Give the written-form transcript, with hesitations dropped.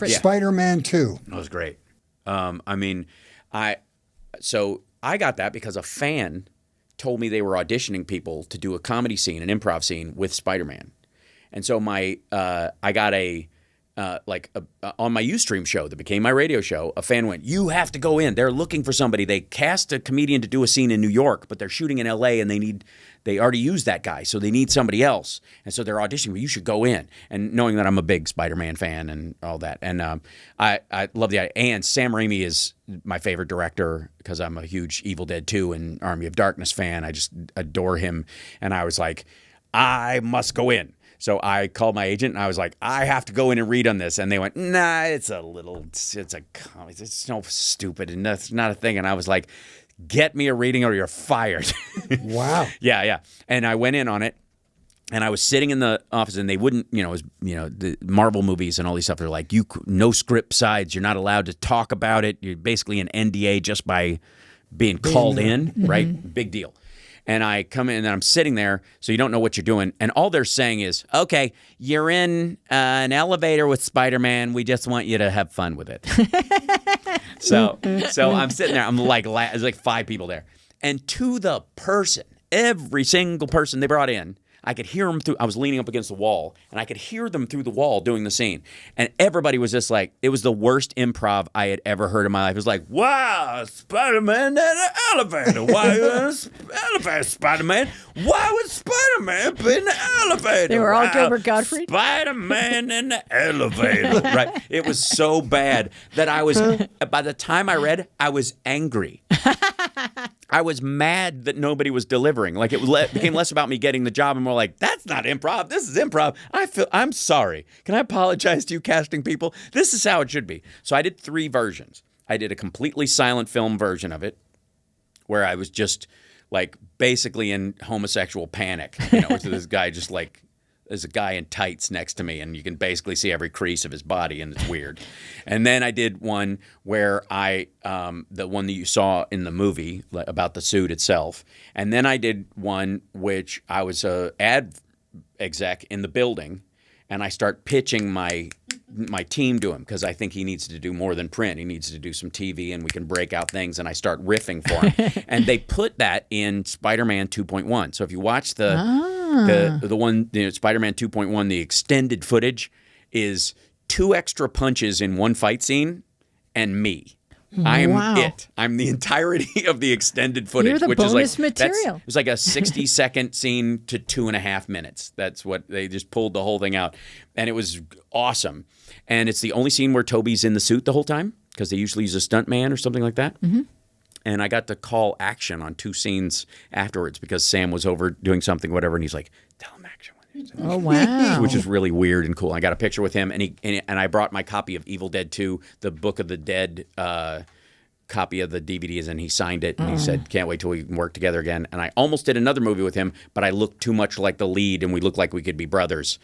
Spider-Man 2. That was great. I mean, so I got that because a fan told me they were auditioning people to do a comedy scene, an improv scene with Spider-Man. And so I got on my Ustream show that became my radio show, a fan went, "You have to go in. They're looking for somebody. They cast a comedian to do a scene in New York, but they're shooting in LA and they already used that guy, so they need somebody else. And so they're auditioning, but you should go in." And knowing that I'm a big Spider-Man fan and all that. And I love the idea. And Sam Raimi is my favorite director because I'm a huge Evil Dead 2 and Army of Darkness fan. I just adore him. And I was like, I must go in. So I called my agent and I was like, I have to go in and read on this. And they went, nah, it's a comedy. It's so stupid and that's not a thing. And I was like, get me a reading or you're fired. Wow. Yeah. And I went in on it and I was sitting in the office and they wouldn't, the Marvel movies and all these stuff. They're like, no script sides. You're not allowed to talk about it. You're basically an NDA just by being called in, right? Big deal. And I come in and I'm sitting there, so you don't know what you're doing. And all they're saying is, okay, you're in an elevator with Spider-Man. We just want you to have fun with it. So I'm sitting there. I'm like, there's like 5 people there. And to the person, every single person they brought in, I could hear them through. I was leaning up against the wall, and I could hear them through the wall doing the scene. And everybody was just like, it was the worst improv I had ever heard in my life. It was like, wow, Spider-Man in an elevator. Why was elevator, Spider-Man? Why would Spider-Man be in the elevator? They were all Gilbert Gottfried. Spider-Man in the elevator. Right? It was so bad that by the time I read, I was angry. I was mad that nobody was delivering. Like it became less about me getting the job and more like, that's not improv. This is improv. I'm sorry. Can I apologize to you casting people? This is how it should be. So I did 3 versions. I did a completely silent film version of it where I was just like basically in homosexual panic. With this guy just like, there's a guy in tights next to me and you can basically see every crease of his body and it's weird. And then I did one where the one that you saw in the movie about the suit itself. And then I did one which I was a ad exec in the building and I start pitching my team to him because I think he needs to do more than print. He needs to do some TV and we can break out things and I start riffing for him. And they put that in Spider-Man 2.1. So if you watch the one, Spider-Man 2.1, the extended footage is 2 extra punches in one fight scene and me. I'm it. I'm the entirety of the extended footage. You're the which bonus is like, material. It's like a 60-second scene to 2.5 minutes. That's what they just pulled the whole thing out. And it was awesome. And it's the only scene where Toby's in the suit the whole time because they usually use a stunt man or something like that. Mm-hmm. And I got to call action on 2 scenes afterwards because Sam was over doing something, whatever, and he's like, tell him action. Oh, wow. Which is really weird and cool. I got a picture with him, and I brought my copy of Evil Dead 2, the Book of the Dead copy of the DVDs, and he signed it, and he said, can't wait till we can work together again. And I almost did another movie with him, but I looked too much like the lead, and we looked like we could be brothers.